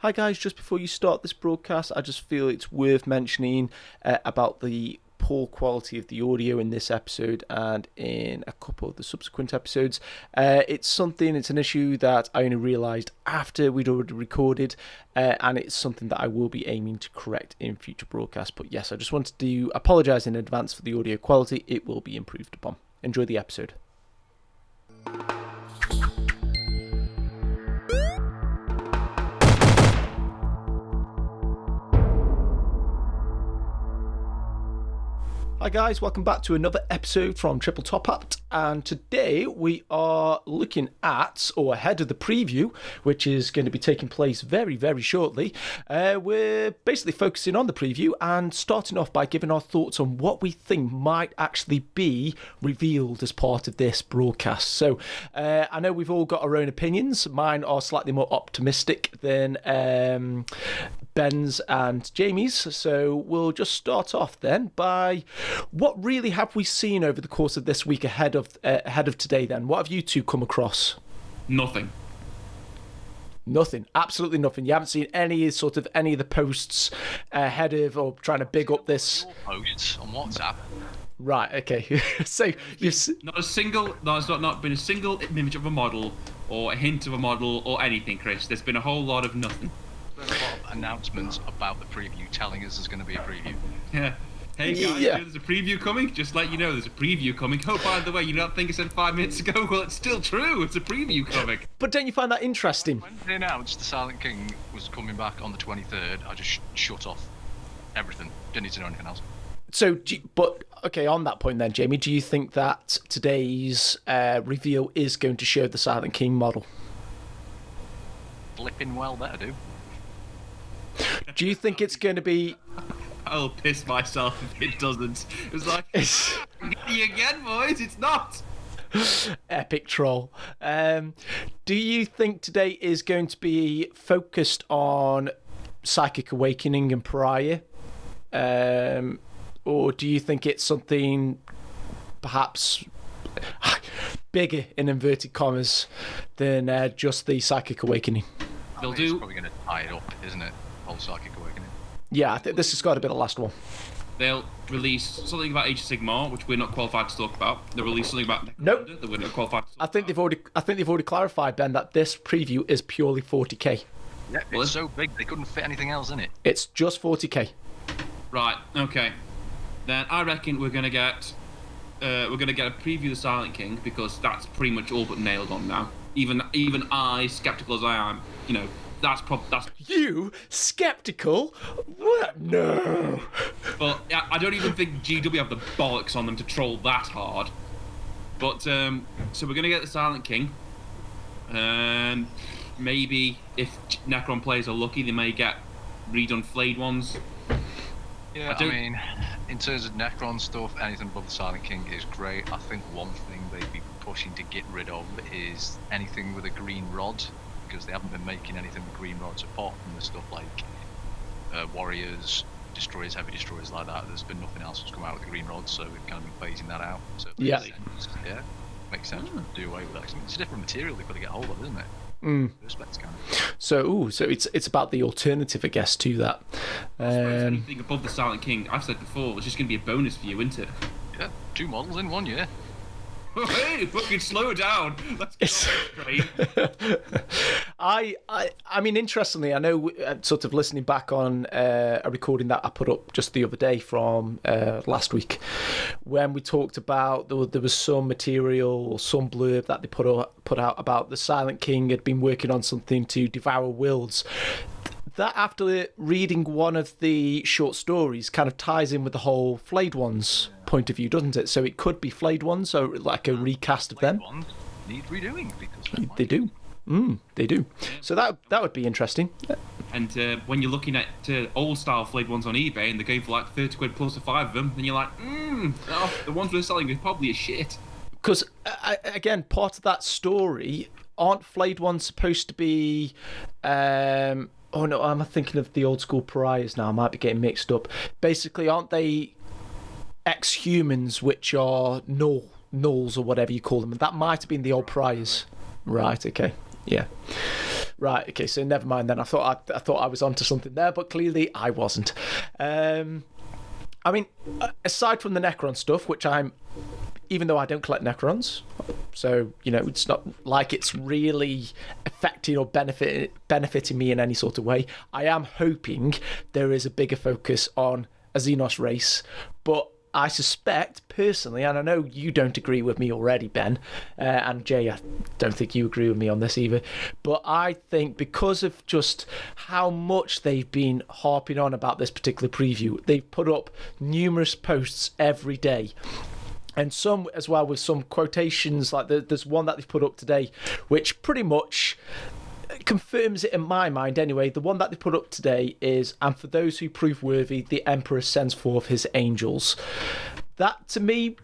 Hi guys, just before you start this broadcast, I just feel it's worth mentioning about the poor quality of the audio in this episode and in a couple of the subsequent episodes. It's an issue that I only realised after we'd already recorded, and it's something that I will be aiming to correct in future broadcasts. But yes, I just wanted to apologise in advance for the audio quality. It will be improved upon. Enjoy the episode. Hi guys, welcome back to another episode from TripleTopHat, and today we are looking at, or ahead of the preview, which is going to be taking place very, very shortly. We're basically focusing on the preview and starting off by giving our thoughts on what we think might actually be revealed as part of this broadcast. So I know we've all got our own opinions. Mine are slightly more optimistic than Ben's and Jamie's, so we'll just start off then by what really have we seen over the course of this week ahead of today then? What have you two come across? Nothing. Nothing. Absolutely nothing. You haven't seen any of the posts ahead of or trying to big up this posts on WhatsApp. Right, okay. So there's not been a single image of a model or a hint of a model or anything, Chris. There's been a whole lot of nothing. There's a lot of announcements about the preview telling us there's going to be a preview. Yeah. Hey guys, there's a preview coming. Just let you know, there's a preview coming. Oh, by the way, you don't think I said 5 minutes ago? Well, it's still true. It's a preview coming. But don't you find that interesting? When they announced the Silent King was coming back on the 23rd, I just shut off everything. Didn't need to know anything else. So, okay, on that point then, Jamie, do you think that today's reveal is going to show the Silent King model? Flipping well, better do. Do you think it's going to be... I'll piss myself if it doesn't. It was like, you again, boys, it's not. Epic troll. Do you think today is going to be focused on Psychic Awakening and Pariah? Or do you think it's something perhaps bigger, in inverted commas, than just the Psychic Awakening? It's probably going to tie it up, isn't it? Whole Psychic Awakening. Yeah, I think this has got to be the last one. They'll release something about Age of Sigmar, which we're not qualified to talk about. They'll release something about Necromunda that we're not qualified to talk about. I think they've already clarified, Ben, that this preview is purely 40k. Yeah, it's so big they couldn't fit anything else in it. It's just 40k. Right. Okay. Then I reckon we're gonna get a preview of the Silent King, because that's pretty much all but nailed on now. Even I, skeptical as I am, that's you skeptical? What? No. But I don't even think GW have the bollocks on them to troll that hard. But so we're gonna get the Silent King, and maybe if Necron players are lucky, they may get redone flayed ones. Yeah, I mean, in terms of Necron stuff, anything above the Silent King is great. I think one thing they'd be pushing to get rid of is anything with a green rod, because they haven't been making anything with green rods apart from the stuff like warriors, destroyers, heavy destroyers like that. There's been nothing else that's come out with the green rods, so we've kind of been phasing that out. So it makes sense to do away with that. It's a different material they've got to get hold of, isn't it? So it's about the alternative, I guess, to that. Anything above the Silent King, I've said before, it's just going to be a bonus for you, isn't it? Yeah, 2 models in 1 year. Hey, fucking slow down. Let's go. I mean, interestingly, I know, sort of listening back on a recording that I put up just the other day from last week, when we talked about there was some material, some blurb that they put out about the Silent King had been working on something to devour worlds. That, after reading one of the short stories, kind of ties in with the whole Flayed Ones point of view, doesn't it? So it could be Flayed Ones, so like a recast of them. Ones need redoing because they do. They do. So that would be interesting. And when you're looking at old style Flayed Ones on eBay and they're going for like 30 quid plus for 5 of them, then you're like, the ones we're selling are probably a shit. Because again, part of that story, aren't Flayed Ones supposed to be? Oh no, I'm thinking of the old school Pariahs now. I might be getting mixed up. Basically, aren't they ex-humans, which are nulls or whatever you call them? And that might have been the old Pariahs. Right, okay. Yeah. Right. Okay. So never mind then. I thought I was onto something there, but clearly I wasn't. I mean, aside from the Necron stuff, which even though I don't collect Necrons, so, it's not like it's really affecting or benefiting me in any sort of way, I am hoping there is a bigger focus on a Xenos race, but I suspect, personally, and I know you don't agree with me already, Ben, and Jay, I don't think you agree with me on this either, but I think because of just how much they've been harping on about this particular preview, they've put up numerous posts every day. And some as well with some quotations, like there's one that they've put up today, which pretty much confirms it in my mind anyway. The one that they put up today is, and for those who prove worthy, the Emperor sends forth his angels. That, to me,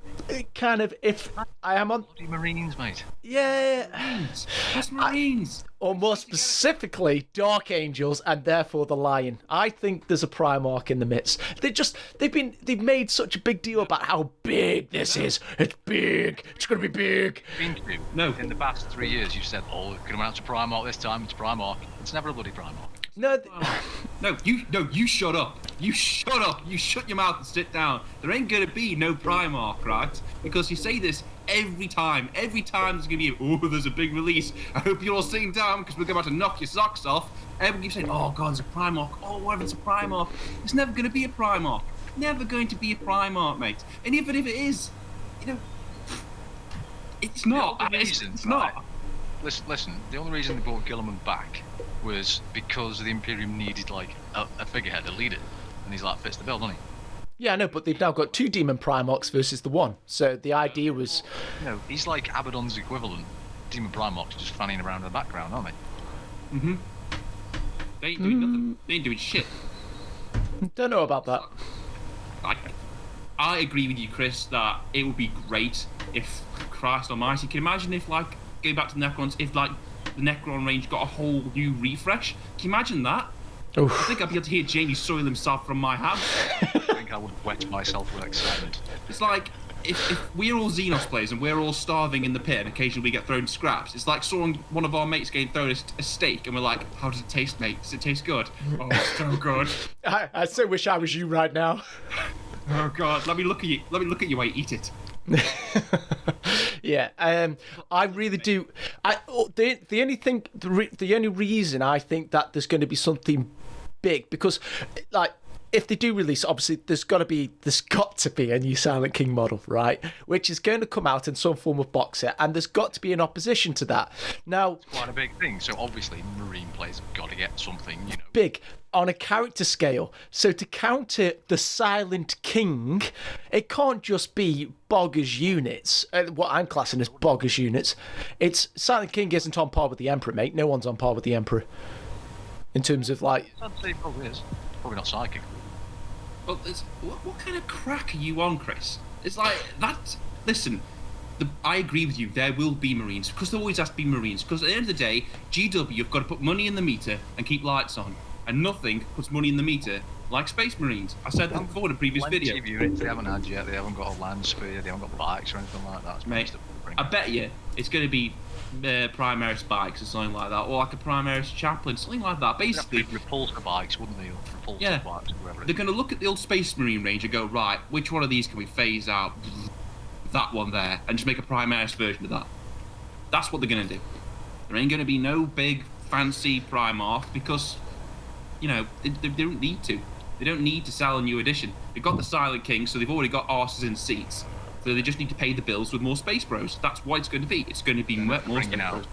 kind of, if I am on... Bloody Marines, mate. Yeah. Marines. That's Marines. Or more specifically, Dark Angels, and therefore the Lion. I think there's a Primarch in the midst. They've made such a big deal about how big this is. It's big. It's going to be big. No. In the past 3 years, you've said, oh, we're going to announce a Primarch this time. It's Primarch. It's never a bloody Primarch. No, you shut up. You shut up. You shut your mouth and sit down. There ain't gonna be no Primarch, right? Because you say this every time. Every time there's gonna be, there's a big release. I hope you're all sitting down because we're about to knock your socks off. Everyone keeps saying, oh god, there's a Primarch. Oh, what if it's a Primarch? It's never gonna be a Primarch. Never going to be a Primarch, mate. And even if it is, it's not. It's not. Listen, the only reason they brought Gilliman back was because the Imperium needed, a figurehead, a leader. And he's fits the bill, doesn't he? Yeah, I know, but they've now got 2 Demon Primarchs versus the 1. So the idea was... No, he's like Abaddon's equivalent. Demon Primarchs just fanning around in the background, aren't they? Mm-hmm. They ain't doing nothing. They ain't doing shit. Don't know about that. I agree with you, Chris, that it would be great if, Christ almighty, can you imagine if, going back to the Necrons, if, the Necron range got a whole new refresh? Can you imagine that? Oof. I think I'd be able to hear Jamie soil himself from my house. I think I would wet myself with excitement. It's like, if we're all Xenos players and we're all starving in the pit and occasionally we get thrown scraps, it's like saw one of our mates getting thrown a steak and we're like, how does it taste, mate? Does it taste good? Oh, it's so good. I so wish I was you right now. Oh, God. Let me look at you. Let me look at you while you eat it. Yeah, I really do. The only reason I think that there's going to be something big, because if they do release, obviously there's got to be a new Silent King model, right? Which is going to come out in some form of box set, and there's got to be an opposition to that. Now, it's quite a big thing. So obviously, Marine players have got to get something, big on a character scale. So to counter the Silent King, it can't just be boggers units. What I'm classing as boggers units. It's Silent King isn't on par with the Emperor, mate. No one's on par with the Emperor in terms of I'd say probably is. Probably not psychic. But what kind of crack are you on, Chris? It's like that. Listen, I agree with you. There will be Marines, because there always has to be Marines. Because at the end of the day, GW, you've got to put money in the meter and keep lights on, and nothing puts money in the meter like Space Marines. I said that before in a previous video. Units they haven't had yet. They haven't got a land spear. They haven't got bikes or anything like that. Mate, I bet you it's going to be Primaris bikes or something like that, or like a Primaris chaplain, something like that. Basically, repulsor bikes, wouldn't they? Repulsor bikes, or whatever. They're going to look at the old Space Marine range and go, right, which one of these can we phase out? That one there, and just make a Primaris version of that. That's what they're going to do. There ain't going to be no big fancy Primarch, because they don't need to. They don't need to sell a new edition. They've got the Silent King, so they've already got arses in seats. So they just need to pay the bills with more Space Bros. That's what it's going to be. It's going to be more Space Bros.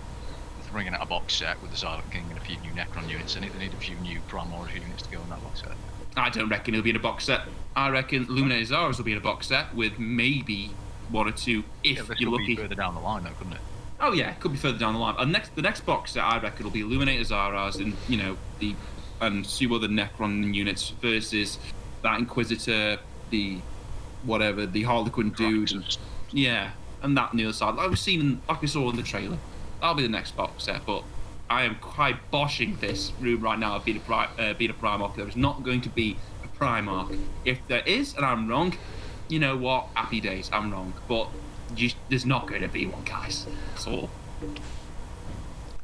Bringing out a box set with the Silent King and a few new Necron units in it. They need a few new Primaris units to go in that box set. I don't reckon it'll be in a box set. I reckon Luminae Zaras will be in a box set with maybe one or two, if you're lucky. Could be further down the line, though, couldn't it? Oh yeah, it could be further down the line. And the next box set, I reckon, will be Luminae Zaras and and two other Necron units versus that Inquisitor, the Harlequin dude. Yeah, and that on the other side. Like we saw in the trailer. That'll be the next box set, but I am quite boshing this room right now of being a Primarch. There is not going to be a Primarch. If there is, and I'm wrong, you know what? Happy days, I'm wrong. But there's not going to be one, guys. That's all.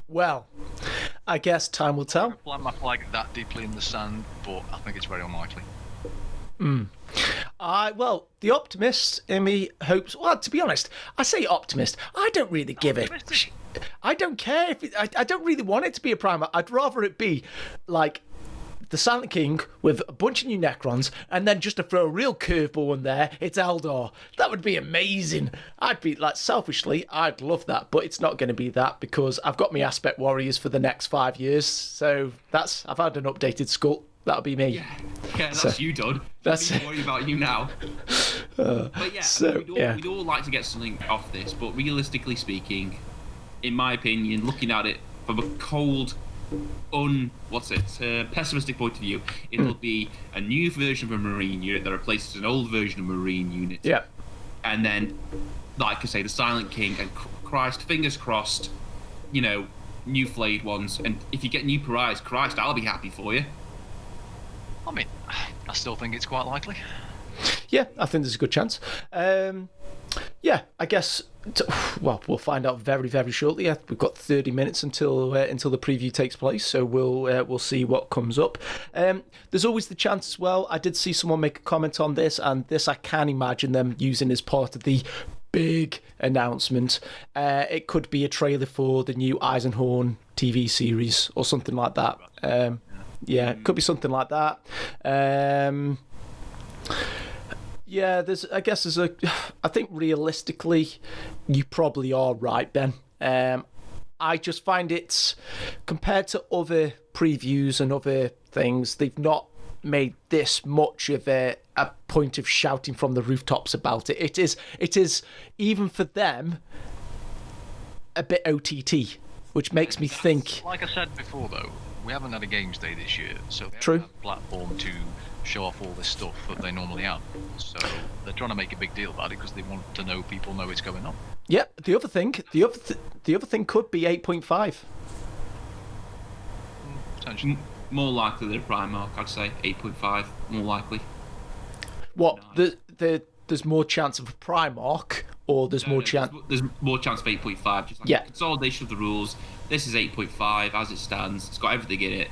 Well, I guess time will tell. I plant my flag that deeply in the sand, but I think it's very unlikely. Well, the optimist in me hopes. Well, to be honest, I say optimist. I don't really give it. I don't care if I don't really want it to be a Primarch. I'd rather it be like the Silent King with a bunch of new Necrons, and then just to throw a real curveball in there, it's Eldar. That would be amazing. I'd be like, selfishly, I'd love that, but it's not going to be that because I've got my Aspect Warriors for the next 5 years. So I've had an updated sculpt. That'll be me. Yeah, that's you done. Don't worry about you now. But yeah, we'd all like to get something off this, but realistically speaking, in my opinion, looking at it from a cold, pessimistic point of view, it'll be a new version of a Marine unit that replaces an old version of a Marine unit. Yeah. And then, like I say, the Silent King, and Christ, fingers crossed, new flayed ones. And if you get new pariahs, Christ, I'll be happy for you. I mean, I still think it's quite likely. Yeah, I think there's a good chance. Yeah, I guess. We'll find out very, very shortly. We've got 30 minutes until the preview takes place, so we'll see what comes up. There's always the chance as well. I did see someone make a comment on this, and this I can imagine them using as part of the big announcement. It could be a trailer for the new Eisenhorn TV series or something like that. Yeah, it could be something like that. Yeah, I think realistically, you probably are right, Ben. I just find it, compared to other previews and other things, they've not made this much of a point of shouting from the rooftops about it. It is even for them a bit OTT, which makes me think. Like I said before, though, we haven't had a games day this year, so they True. haven't had a platform to show off all this stuff that they normally have. So they're trying to make a big deal about it because they want to know people know it's going on. Yeah, the other thing could be 8.5. Potentially. More likely than a Primarch, I'd say 8.5. More likely. What? There's more chance of a Primarch, or there's more chance? There's more chance of 8.5. Just like consolidation of the rules. This is 8.5 as it stands. It's got everything in it.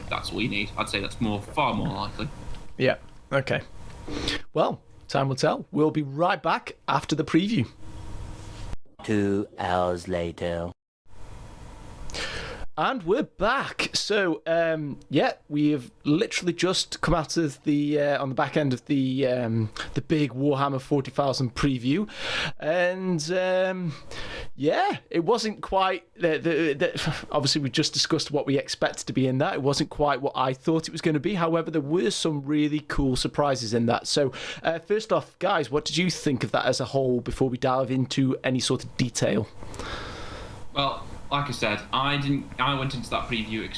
That's all you need. I'd say that's far more likely. Yeah. Okay. Well, time will tell. We'll be right back after the preview. 2 hours later. And we're back. So, we have literally just come out of the on the back end of the big Warhammer 40,000 preview, and it wasn't quite. Obviously, we just discussed what we expected to be in that. It wasn't quite what I thought it was going to be. However, there were some really cool surprises in that. So, first off, guys, what did you think of that as a whole? Before we dive into any sort of detail. Well, like I said, I went into that preview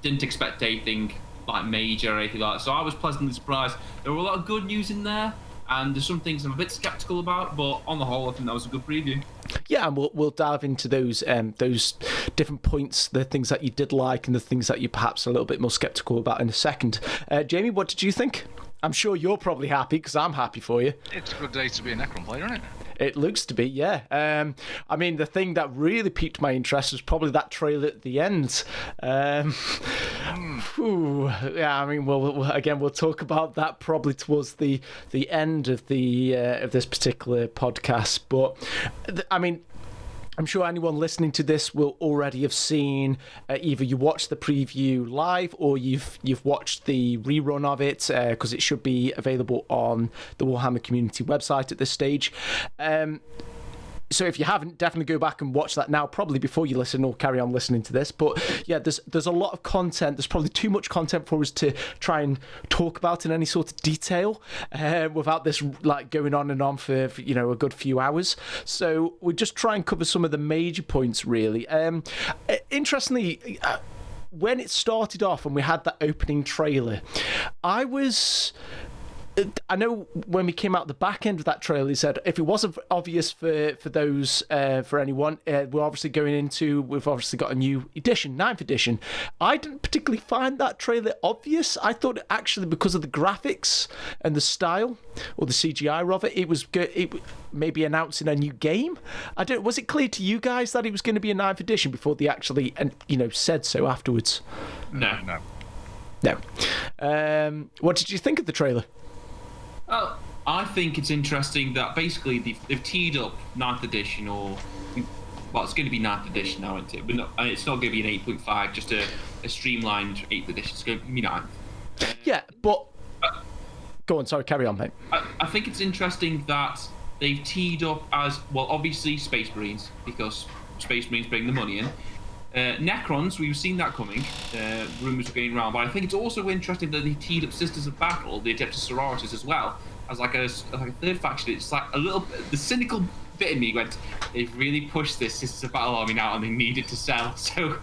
didn't expect anything like major or anything like that. So I was pleasantly surprised. There were a lot of good news in there, and there's some things I'm a bit skeptical about, but on the whole, I think that was a good preview. Yeah, and we'll dive into those different points, the things that you did like and the things that you're perhaps a little bit more skeptical about in a second. Jamie, what did you think? I'm sure you're probably happy because I'm happy for you. It's a good day to be a Necron player, isn't it? It looks to be, yeah. I mean, the thing that really piqued my interest was probably that trailer at the end. Yeah, I mean, we'll talk about that probably towards the end of this particular podcast. But I mean, I'm sure anyone listening to this will already have seen either you watched the preview live or you've watched the rerun of it because it should be available on the Warhammer community website at this stage. So if you haven't, definitely go back and watch that now, probably before you listen or carry on listening to this. But yeah, there's a lot of content. There's probably too much content for us to try and talk about in any sort of detail without this like going on and on for a good few hours. So we'll just try and cover some of the major points really. Interestingly, when it started off and we had that opening trailer, I was I know when we came out the back end of that trailer, he said if it wasn't obvious for those for anyone, we're obviously going into. We've obviously got a new edition, 9th edition. I didn't particularly find that trailer obvious. I thought actually because of the graphics and the style, or the CGI rather, it was maybe announcing a new game. I don't. Was it clear to you guys that it was going to be a 9th edition before they actually said so afterwards? No. What did you think of the trailer? Well, I think it's interesting that basically they've teed up 9th edition, it's going to be 9th edition now, isn't it? But it's not going to be an 8.5, just a streamlined 8th edition. It's going to be 9th. Yeah, but... Go on, sorry, carry on, mate. I think it's interesting that they've teed up as, well, obviously Space Marines, because Space Marines bring the money in. Necrons, we've seen that coming. Rumours are going around, but I think it's also interesting that they teed up Sisters of Battle, the Adeptus Sororitas, as well, as like a third faction. It's like a little. The cynical bit in me went, they've really pushed this Sisters of Battle army now, and they need it to sell. So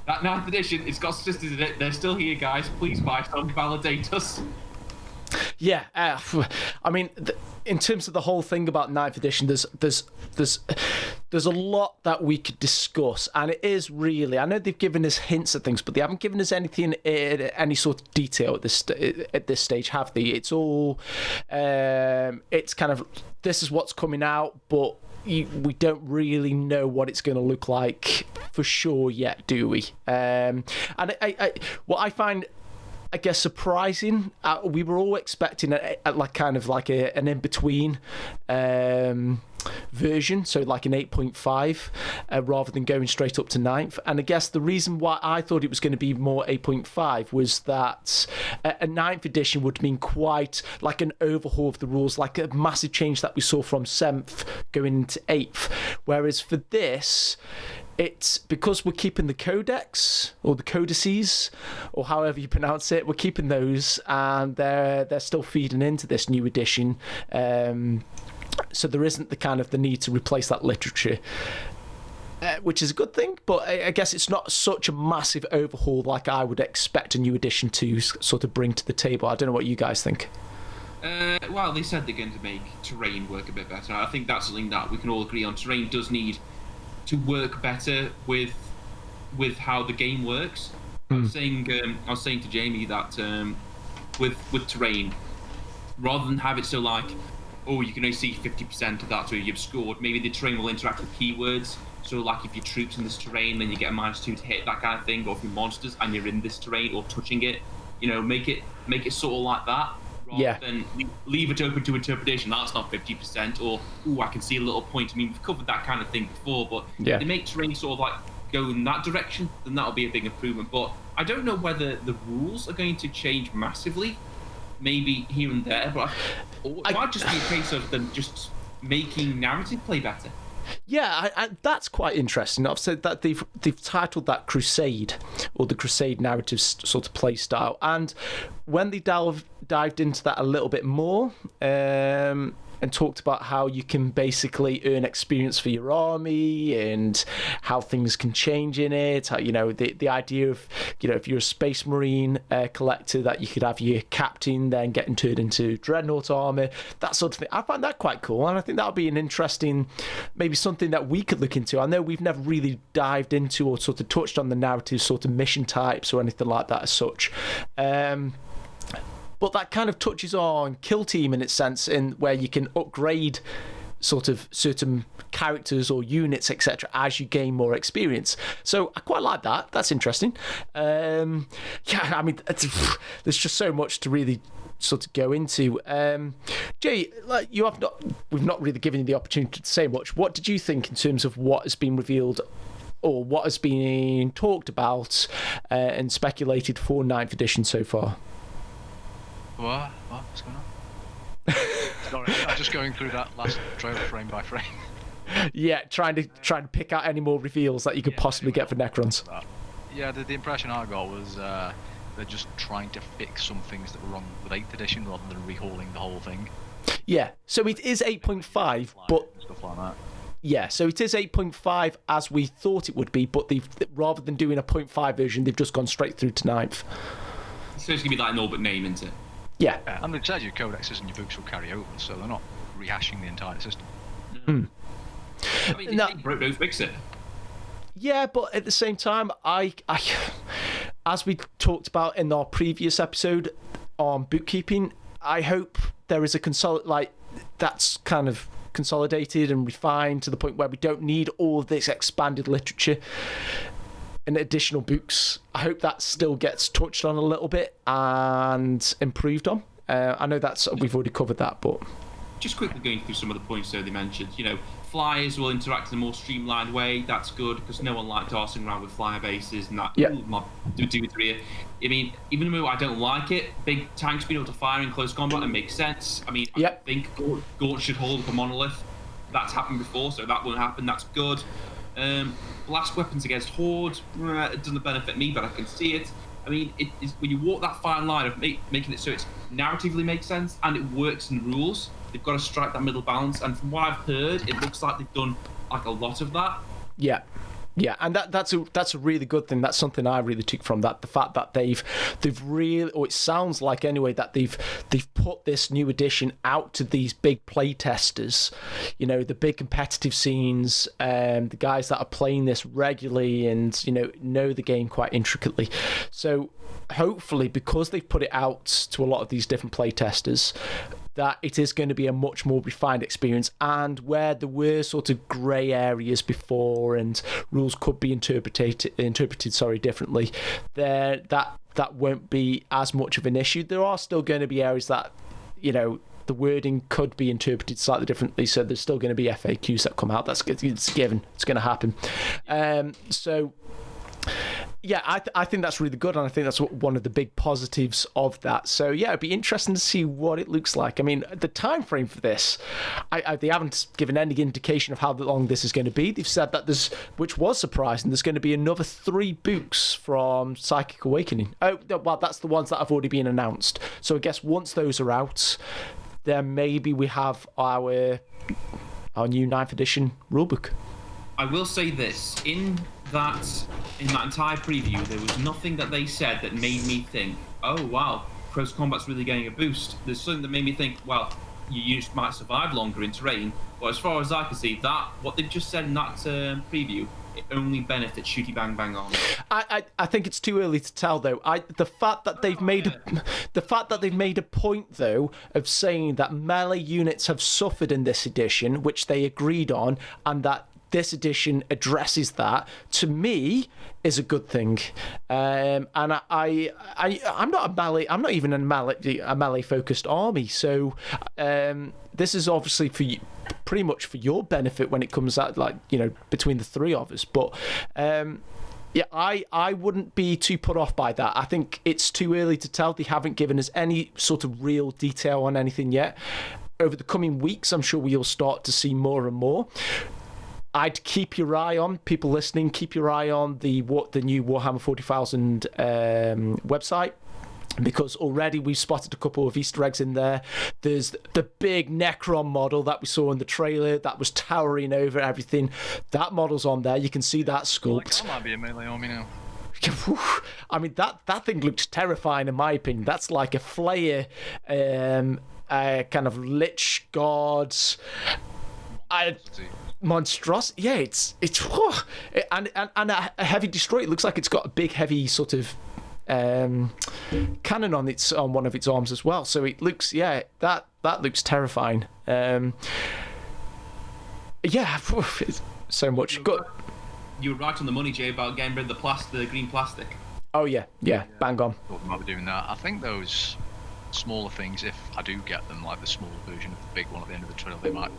that 9th edition, it's got Sisters in it. They're still here, guys. Please buy some, validate us. Yeah, I mean, in terms of the whole thing about 9th edition, there's a lot that we could discuss, and it is really. I know they've given us hints at things, but they haven't given us anything, any sort of detail at this stage, have they? It's all, it's kind of this is what's coming out, but we don't really know what it's going to look like for sure yet, do we? And what I find, I guess, surprising. We were all expecting an in-between version, so like an 8.5, rather than going straight up to 9th. And I guess the reason why I thought it was going to be more 8.5 was that a 9th edition would mean quite like an overhaul of the rules, like a massive change that we saw from 7th going into 8th. Whereas for this, it's because we're keeping the codex or the codices or however you pronounce it, we're keeping those, and they're still feeding into this new edition. So there isn't the need to replace that literature, which is a good thing. But I guess it's not such a massive overhaul like I would expect a new edition to sort of bring to the table. I don't know what you guys think. Well, they said they're going to make terrain work a bit better. I think that's something that we can all agree on. Terrain does need to work better with how the game works. I was saying to Jamie that with terrain, rather than have it so like, oh, you can only see 50% of that, so you've scored. Maybe the terrain will interact with keywords. So like if your troops in this terrain, then you get a -2 to hit, that kind of thing. Or if you're monsters and you're in this terrain or touching it, make it sort of like that. Rather than leave it open to interpretation. That's not 50%, or I can see a little point. I mean, we've covered that kind of thing before, but if they make terrain sort of like go in that direction, then that'll be a big improvement. But I don't know whether the rules are going to change massively. Maybe here and there, but it might just be a case of them just making narrative play better. Yeah, that's quite interesting. I've said that they've titled that Crusade, or the Crusade narrative sort of play style, and when they dived into that a little bit more, and talked about how you can basically earn experience for your army and how things can change in it. How, the idea of, if you're a Space Marine collector, that you could have your captain then getting turned into Dreadnought armor, that sort of thing. I find that quite cool, and I think that would be an interesting, maybe something that we could look into. I know we've never really dived into or sort of touched on the narrative sort of mission types or anything like that as such. But that kind of touches on Kill Team in its sense, in where you can upgrade sort of certain characters or units, etc., as you gain more experience. So I quite like that. That's interesting. I mean, there's just so much to really sort of go into. Jay, we've not really given you the opportunity to say much. What did you think in terms of what has been revealed or what has been talked about and speculated for 9th edition so far? What's going on? Sorry, I'm just going through that last trailer frame by frame. Yeah, trying to pick out any more reveals that you could possibly get for Necrons. Yeah, the impression I got was they're just trying to fix some things that were wrong with 8th edition rather than rehauling the whole thing. Yeah, so it is 8.5, but stuff like that. Yeah, so it is 8.5 as we thought it would be, but they've, rather than doing a 0.5 version, they've just gone straight through to 9th. So it's going to be like an all but name, isn't it? Yeah. And they've said your codexes and your books will carry over, so they're not rehashing the entire system. Mm. I mean, if they broke, don't fix it. Yeah, but at the same time, I as we talked about in our previous episode on bookkeeping, I hope there is a that's kind of consolidated and refined to the point where we don't need all of this expanded literature and additional books. I hope that still gets touched on a little bit and improved on. I know we've already covered that, but just quickly going through some of the points they mentioned. Flyers will interact in a more streamlined way. That's good, because no one liked tossing around with flyer bases and that. Yeah. I mean, even though I don't like it, big tanks being able to fire in close combat, it makes sense. I mean, I think Gort should hold up a monolith. That's happened before, so that won't happen. That's good. Blast weapons against Horde, it doesn't benefit me, but I can see it. I mean, when you walk that fine line of making it so it narratively makes sense and it works in rules, they've got to strike that middle balance. And from what I've heard, it looks like they've done like a lot of that. Yeah, and that's a really good thing. That's something I really took from that. The fact that they've really, or it sounds like anyway, that they've put this new edition out to these big play testers, the big competitive scenes, the guys that are playing this regularly and know the game quite intricately. So hopefully, because they've put it out to a lot of these different play testers, that it is going to be a much more refined experience, and where there were sort of grey areas before and rules could be interpreted differently, that won't be as much of an issue. There are still going to be areas that the wording could be interpreted slightly differently, so there's still going to be FAQs that come out. It's given. It's going to happen. Yeah, I think that's really good, and I think that's one of the big positives of that. So yeah, it'd be interesting to see what it looks like. I mean, the time frame for this, they haven't given any indication of how long this is going to be. They've said that which was surprising, there's going to be another 3 books from Psychic Awakening. Oh, well, that's the ones that have already been announced. So I guess once those are out, then maybe we have our new 9th edition rulebook. I will say this, in that entire preview, there was nothing that they said that made me think, oh wow, close combat's really getting a boost. There's something that made me think, well, your units might survive longer in terrain. But as far as I can see, what they've just said in that preview, it only benefits shooty bang bang on. I think it's too early to tell though. The fact that they've made a point though of saying that melee units have suffered in this edition, which they agreed on, and that this edition addresses that, to me is a good thing. And I'm not a melee. I'm not even a melee focused army. So this is obviously pretty much for your benefit when it comes out, between the 3 of us. But yeah, I wouldn't be too put off by that. I think it's too early to tell. They haven't given us any sort of real detail on anything yet. Over the coming weeks, I'm sure we'll start to see more and more. I'd keep your eye on, people listening, keep your eye on the new Warhammer 40,000 website, because already we've spotted a couple of Easter eggs in there. There's the big Necron model that we saw in the trailer that was towering over everything. That model's on there. You can see that sculpt. That might be a melee army now. I mean, that thing looks terrifying in my opinion. That's like a Flayer, kind of Lich Gods. Monstrosity. Yeah, it's and a heavy destroyer. It looks like it's got a big heavy sort of cannon on one of its arms as well. So it looks, that looks terrifying. Yeah, it's so much good. You were right on the money, Jay, about getting rid of the green plastic. Oh yeah, bang on. Thought they might be doing that. I think those smaller things, if I do get them, like the smaller version of the big one at the end of the trail, they might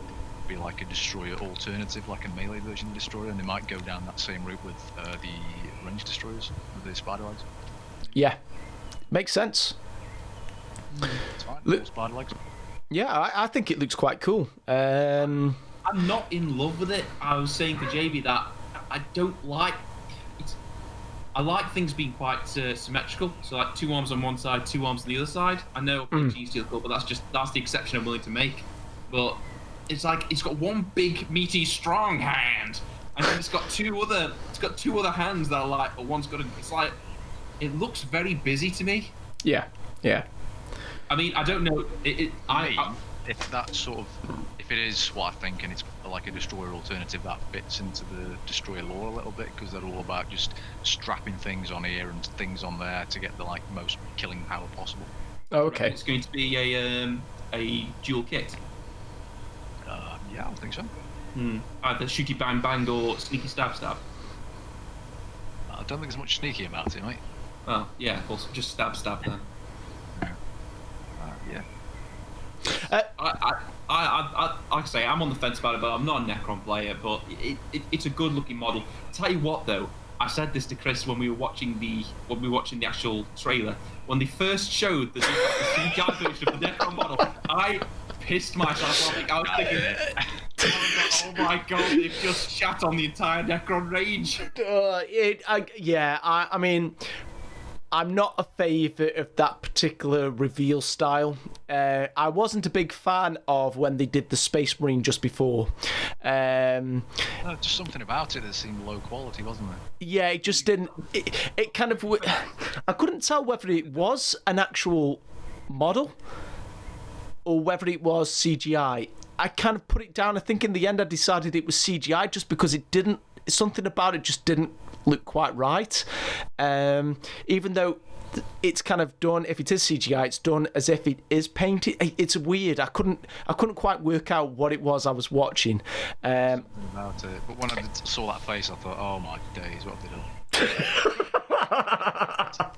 be like a destroyer alternative, like a melee version of the destroyer, and they might go down that same route with the range destroyers with the spider legs. Yeah, makes sense. It's fine. Spider legs. Yeah, I think it looks quite cool. I'm not in love with it. I was saying to JB that I don't like it. I like things being quite symmetrical, so like 2 arms on one side, 2 arms on the other side. I know PG Steel Club, but that's the exception I'm willing to make. But it's like it's got one big meaty strong hand, and then it's got two other hands that are like, or one's got it's like, it looks very busy to me. Yeah. I mean, I don't know. If it is what I think, and it's like a destroyer alternative, that fits into the destroyer lore a little bit, because they're all about just strapping things on here and things on there to get the most killing power possible. Oh, okay. It's going to be a dual kit. Yeah, I think so. Either shooty bang bang or sneaky stab stab. I don't think there's much sneaky about it, mate. Oh yeah, well, just stab stab then. Yeah. Like I say, I'm on the fence about it, but I'm not a Necron player. But it's a good-looking model. Tell you what, though, I said this to Chris when we were watching the actual trailer. When they first showed the CGI version of the Necron model, I pissed myself off. I was thinking, oh my god, they've just shat on the entire Necron range. I mean, I'm not a favourite of that particular reveal style. I wasn't a big fan of when they did the Space Marine just before. Just something about it that seemed low quality, wasn't it? Yeah, it just didn't. It kind of. I couldn't tell whether it was an actual model or whether it was CGI. I kind of put it down. I think in the end I decided it was CGI just because it didn't. Something about it just didn't look quite right. Even though it's kind of done, if it is CGI, it's done as if it is painted. It's weird. I couldn't quite work out what it was I was watching. About it. But when I saw that face, I thought, oh my days, what have they done?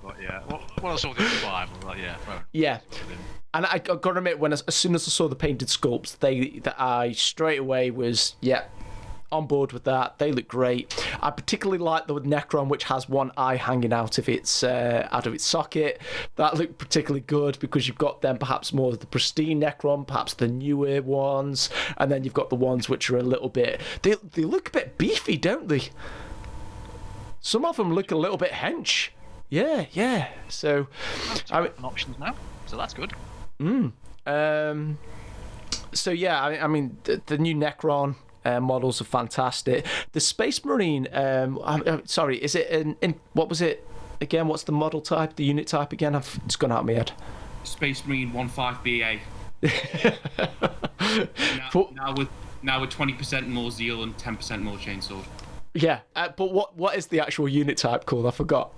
But yeah, what I saw the other five, I was like, yeah. Well, yeah. And I got to admit, as soon as I saw the painted sculpts, I straight away was, on board with that. They look great. I particularly like the Necron, which has one eye hanging out of its socket. That looked particularly good because you've got them perhaps more of the pristine Necron, perhaps the newer ones, and then you've got the ones which are a little bit. They look a bit beefy, don't they? Some of them look a little bit hench. Yeah. So, options now. So that's good. So yeah, I mean the new Necron models are fantastic. The Space Marine, sorry, is it in what was it again? What's the model type, the unit type again? It's gone out of my head. Space Marine 15BA. now with 20% more zeal and 10% more chainsaw. Yeah, but what is the actual unit type called? I forgot.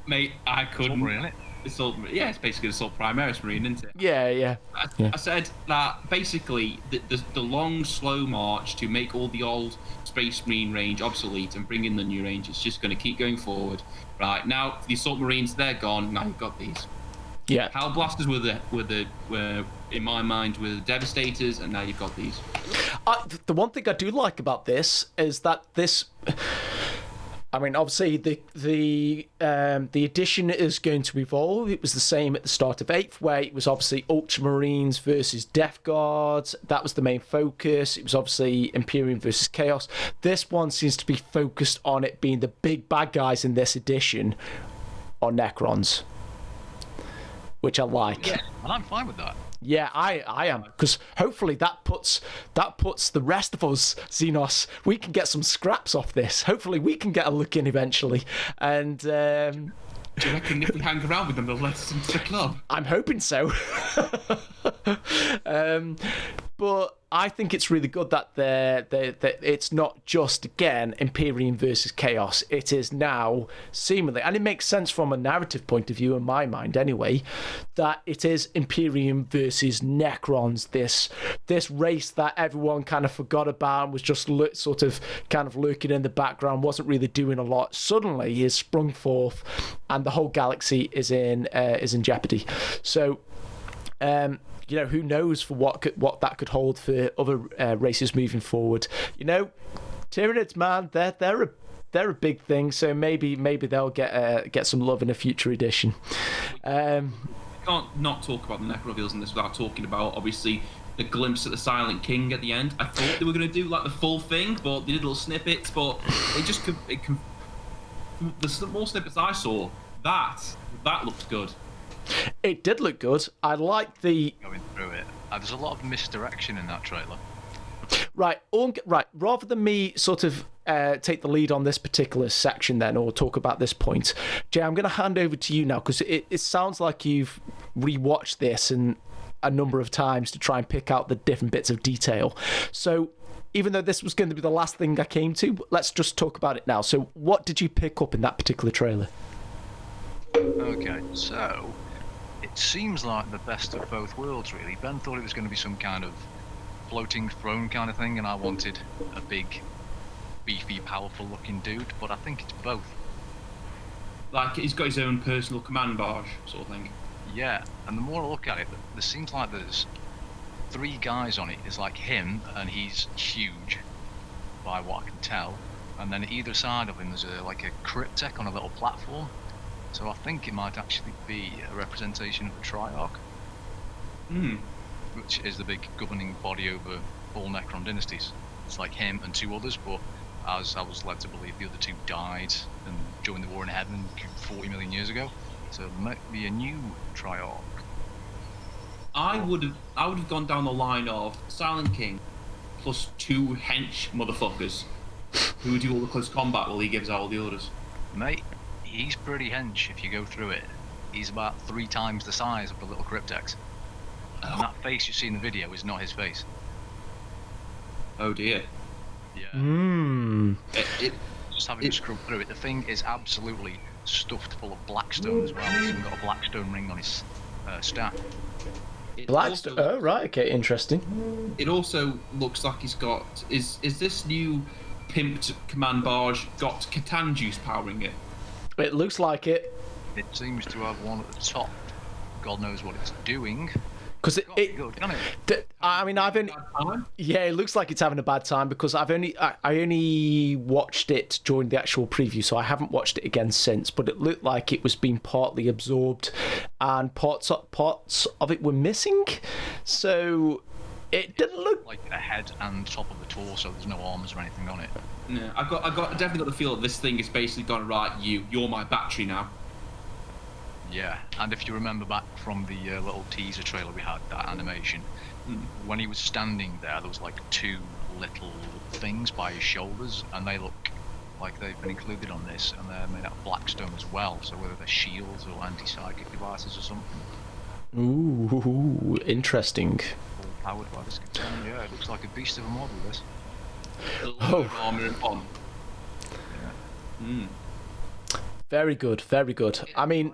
Mate, I couldn't. Marine, it's basically the Assault Primaris Marine, isn't it? Yeah. I said that basically the long, slow march to make all the old Space Marine range obsolete and bring in the new range, it's just going to keep going forward. Right, now the Assault Marines, they're gone, now you've got these. Yeah. Hell Blasters were in my mind, were the Devastators, and now you've got these. The one thing I do like about this is that this... I mean, obviously, the edition is going to evolve. It was the same at the start of 8th, where it was obviously Ultramarines versus Death Guards. That was the main focus. It was obviously Imperium versus Chaos. This one seems to be focused on it being the big bad guys in this edition on Necrons, which I like. Yeah, and I'm fine with that. Yeah, I am, because hopefully that puts the rest of us, Xenos, we can get some scraps off this. Hopefully we can get a look in eventually. And do you reckon if we hang around with them, they'll let us into the club? I'm hoping so. But I think it's really good that that it's not just, again, Imperium versus Chaos. It is now seemingly, and it makes sense from a narrative point of view in my mind anyway, that it is Imperium versus Necrons, this race that everyone kind of forgot about and was just sort of kind of lurking in the background, wasn't really doing a lot. Suddenly is sprung forth and the whole galaxy is in jeopardy. So who knows for what that could hold for other races moving forward. Tyranids, man, they're a big thing. So maybe they'll get some love in a future edition. Can't not talk about the Necron reveals in this without talking about obviously the glimpse at the Silent King at the end. I thought they were going to do like the full thing, but they did little snippets. But the small snippets I saw, that looked good. It did look good. I like the... Going through it. There's a lot of misdirection in that trailer. Right. Rather than me sort of take the lead on this particular section then, or talk about this point, Jay, I'm going to hand over to you now, because it sounds like you've rewatched this and a number of times to try and pick out the different bits of detail. So even though this was going to be the last thing I came to, let's just talk about it now. So what did you pick up in that particular trailer? Okay, so it seems like the best of both worlds, really. Ben thought it was going to be some kind of floating throne kind of thing, and I wanted a big, beefy, powerful-looking dude, but I think it's both. Like, he's got his own personal command barge, sort of thing. Yeah, and the more I look at it, there seems like there's 3 guys on it. It's like him, and he's huge, by what I can tell. And then either side of him, there's like a cryptek on a little platform. So I think it might actually be a representation of a Triarch. Which is the big governing body over all Necron dynasties. It's like him and 2 others, but as I was led to believe, the other 2 died and joined the War in Heaven 40 million years ago. So there might be a new Triarch. I would have gone down the line of Silent King plus 2 hench motherfuckers who do all the close combat while he gives out all the orders. Mate, he's pretty hench if you go through it. He's about 3 times the size of the little crypteks. And that face you see in the video is not his face. Oh dear. Yeah. Just having to scrub through it. The thing is absolutely stuffed full of blackstone as well. He's even got a blackstone ring on his staff. Blackstone. Oh right, okay, interesting. It also looks like he's got is this new pimped command barge got Catan juice powering it? It looks like it. It seems to have one at the top. God knows what it's doing. Because it looks like it's having a bad time because I only watched it during the actual preview, so I haven't watched it again since. But it looked like it was being partly absorbed, and parts of it were missing. So it didn't look like the head and top of the torso. There's no arms or anything on it. Yeah, I definitely got the feel that this thing is basically gone right. You're my battery now. Yeah, and if you remember back from the little teaser trailer we had, that animation, when he was standing there was like 2 little things by his shoulders, and they look like they've been included on this, and they're made out of blackstone as well, so whether they're shields or anti-psychic devices or something. Ooh, interesting. All powered by this concern. Yeah, it looks like a beast of a model, this. Armor and on. Yeah. Very good, very good. I mean,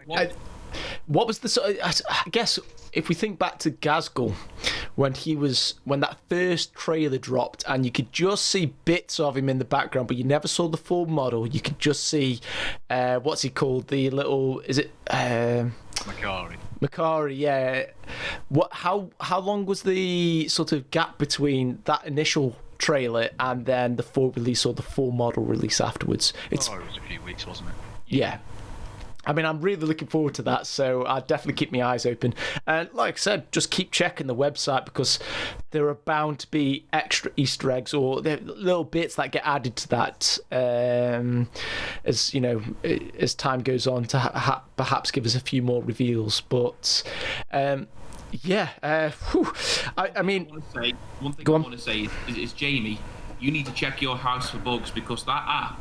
what was the? I guess if we think back to Gazgul, when that first trailer dropped, and you could just see bits of him in the background, but you never saw the full model. You could just see, what's he called? The little, is it? Makari, yeah. How long was the sort of gap between that initial trailer and then the full release or the full model release afterwards? It was a few weeks, wasn't it? Yeah. I mean, I'm really looking forward to that, so I'll definitely keep my eyes open. And like I said, just keep checking the website because there are bound to be extra Easter eggs or little bits that get added to that as you know, as time goes on to perhaps give us a few more reveals. But I mean, one thing I want to say is Jamie, you need to check your house for bugs because that app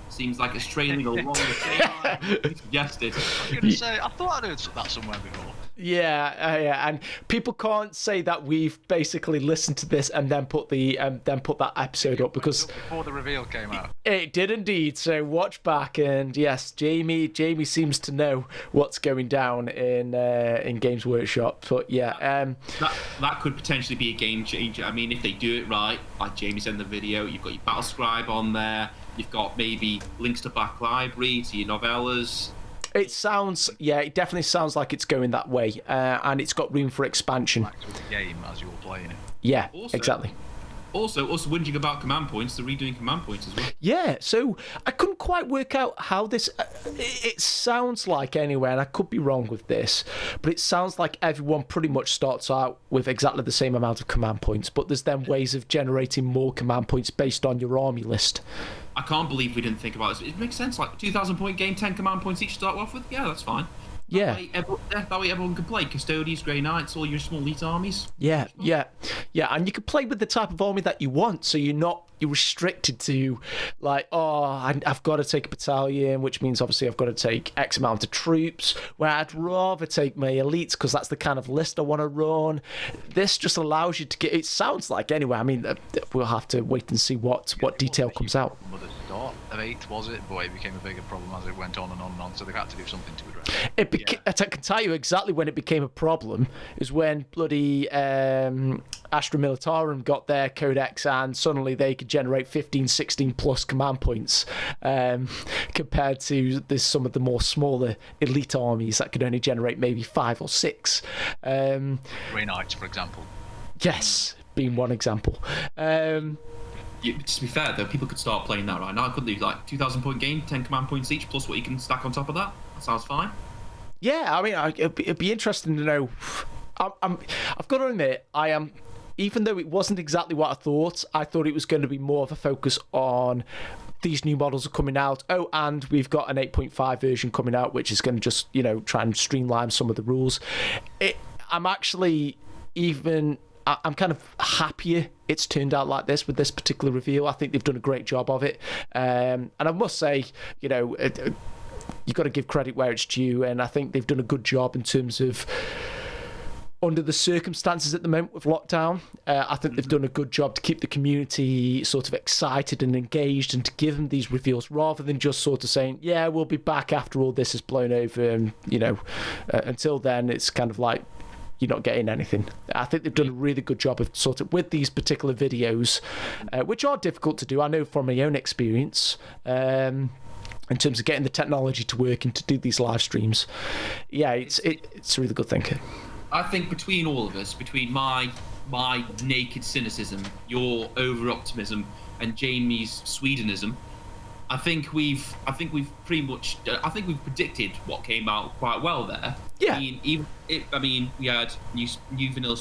seems like it's trailing along the same line you suggested. I was going to say, I thought I'd heard that somewhere before. Yeah, and people can't say that we've basically listened to this and then put that episode up because before the reveal came out. It did indeed. So watch back, and yes, Jamie seems to know what's going down in Games Workshop. But yeah, that could potentially be a game changer. I mean, if they do it right, like Jamie said in the video, you've got your Battle Scribe on there. You've got maybe links to back library, to your novellas. It definitely sounds like it's going that way, and it's got room for expansion. Back to the game as you're playing it. Yeah, exactly. Also whinging about command points, they're redoing command points as well. Yeah, so I couldn't quite work out how this... It sounds like, anyway, and I could be wrong with this, but it sounds like everyone pretty much starts out with exactly the same amount of command points, but there's then ways of generating more command points based on your army list. I can't believe we didn't think about this. It makes sense, like 2,000 point game, 10 command points each to start off with. Yeah, that's fine. Yeah. That way everyone can play. Custodians, Grey Knights, all your small elite armies. Yeah, and you can play with the type of army that you want, so you're not you're restricted to like, I've got to take a battalion, which means obviously I've got to take X amount of troops, where I'd rather take my elites because that's the kind of list I want to run. This just allows you to get, it sounds like anyway, I mean, we'll have to wait and see what detail comes out. At the start of 8, was it? But it became a bigger problem as it went on and on and on, so they've had to do something to address it. I can tell you exactly when it became a problem is when bloody Astra Militarum got their Codex and suddenly they could generate 15, 16 plus command points compared to some of the more smaller elite armies that could only generate maybe 5 or 6. Grey Knights, for example. Yes, being one example. To be fair, though, people could start playing that right now. Couldn't they? Like 2,000 point game, 10 command points each, plus what you can stack on top of that. That sounds fine. Yeah, I mean, it'd be interesting to know. I've got to admit, I am. Even though it wasn't exactly what I thought it was going to be more of a focus on these new models are coming out. Oh, and we've got an 8.5 version coming out, which is going to just, try and streamline some of the rules. I'm actually I'm kind of happier it's turned out like this with this particular reveal. I think they've done a great job of it. And I must say, you've got to give credit where it's due, and I think they've done a good job in terms of under the circumstances at the moment with lockdown. I think they've done a good job to keep the community sort of excited and engaged and to give them these reveals rather than just sort of saying, yeah, we'll be back after all this is blown over. And, until then, it's kind of like you're not getting anything. I think they've done a really good job of sort of with these particular videos, which are difficult to do. I know from my own experience, in terms of getting the technology to work and to do these live streams. Yeah, it's a really good thing. I think between all of us, between my naked cynicism, your over-optimism, and Jamie's Swedenism, I think we've predicted what came out quite well there. Yeah. I mean, we had new vanilla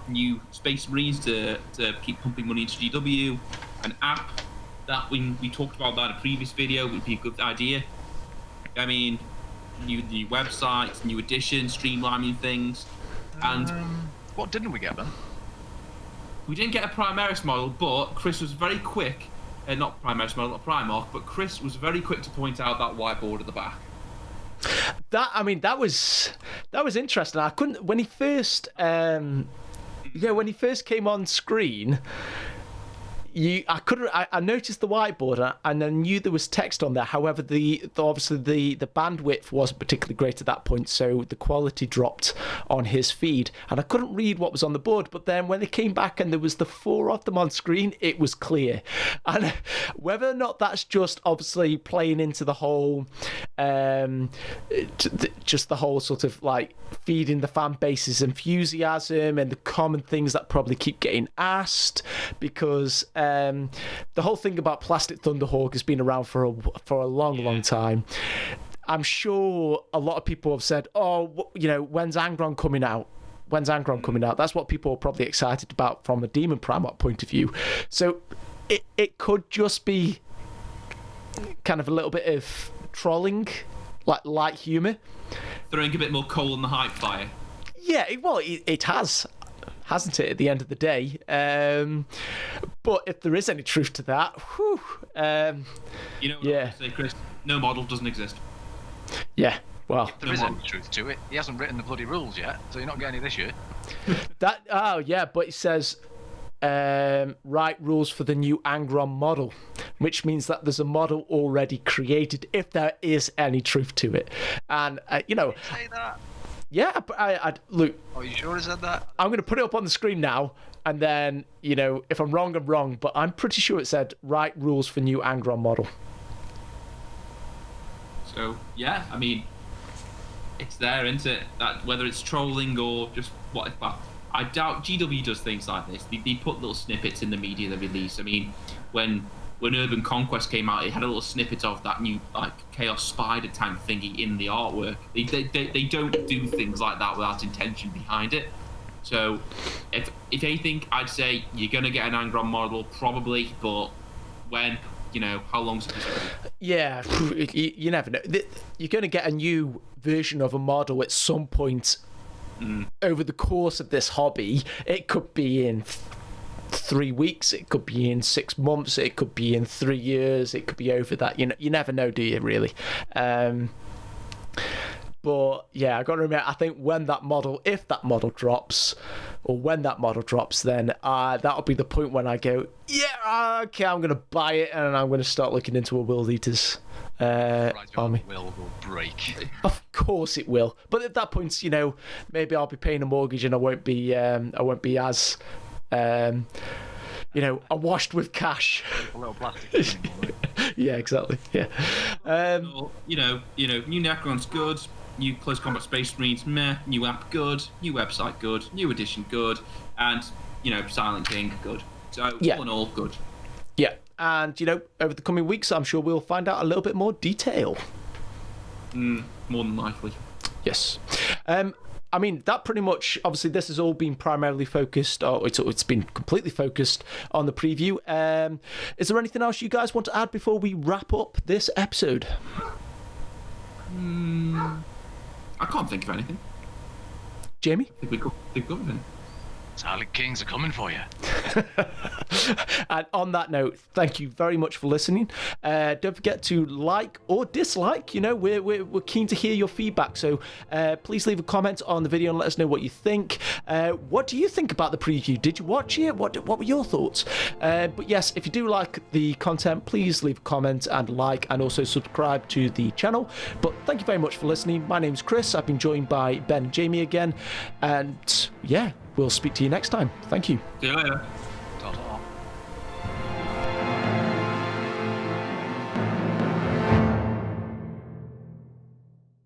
new Space Marines to keep pumping money into GW, an app that we talked about that in a previous video would be a good idea. I mean, new websites, new additions, streamlining things, and what didn't we get then? We didn't get a Primaris model, but Chris was very quick. Not Primaris model, not Primarch, but Chris was very quick to point out that whiteboard at the back. That was interesting. I couldn't when he first came on screen. I noticed the whiteboard and I knew there was text on there. However, obviously the bandwidth wasn't particularly great at that point, so the quality dropped on his feed, and I couldn't read what was on the board. But then when it came back and there was the 4 of them on screen, it was clear. And whether or not that's just obviously playing into the whole, just the whole sort of like feeding the fan base's enthusiasm and the common things that probably keep getting asked, because the whole thing about Plastic Thunderhawk has been around for a long time. I'm sure a lot of people have said, when's Angron coming out? That's what people are probably excited about from a Demon Primarch point of view. So it could just be kind of a little bit of trolling, like light humour. Throwing a bit more coal on the hype fire. Yeah, it has. Hasn't it, at the end of the day? But if there is any truth to that, what I say, Chris? No model doesn't exist. Yeah, well, there is any truth to it. He hasn't written the bloody rules yet, so you're not getting any this year. But it says write rules for the new Angron model, which means that there's a model already created, if there is any truth to it. And Did he say that? Yeah, but I look. Are you sure he said that? I'm going to put it up on the screen now, and then, if I'm wrong, I'm wrong, but I'm pretty sure it said write rules for new Angron model. So, yeah, I mean, it's there, isn't it? That whether it's trolling or just what, but I doubt GW does things like this. They put little snippets in the media they release. I mean, when Urban Conquest came out, it had a little snippet of that new Chaos Spider tank thingy in the artwork. They don't do things like that without intention behind it. So if anything, I'd say you're gonna get an Angron model probably, but when? How long's it? Yeah, you never know. You're gonna get a new version of a model at some point over the course of this hobby. It could be in 3 weeks, it could be in 6 months, it could be in 3 years, it could be over that. You never know, do you, really? But yeah, I got to admit, I think if that model drops, then that'll be the point when I go, yeah, okay, I'm going to buy it, and I'm going to start looking into a World Eaters army. Will break. Of course it will. But at that point, maybe I'll be paying a mortgage and I won't be as awashed with cash. A little plastic. Yeah, exactly. Yeah. New Necron's good. New Close Combat Space Marines, meh. New app, good. New website, good. New edition, good. And, Silent King, good. So, all in all, good. Yeah. And, over the coming weeks, I'm sure we'll find out a little bit more detail. More than likely. Yes. That pretty much, obviously, this has all been primarily focused, or it's been completely focused on the preview. Is there anything else you guys want to add before we wrap up this episode? I can't think of anything. Jamie? I think we covered it. Silent Kings are coming for you. And on that note, thank you very much for listening. Don't forget to like or dislike. We're keen to hear your feedback. So please leave a comment on the video and let us know what you think. What do you think about the preview? Did you watch it? What were your thoughts? But yes, if you do like the content, please leave a comment and like, and also subscribe to the channel. But thank you very much for listening. My name's Chris. I've been joined by Ben and Jamie again. And yeah, we'll speak to you next time. Thank you. See you later.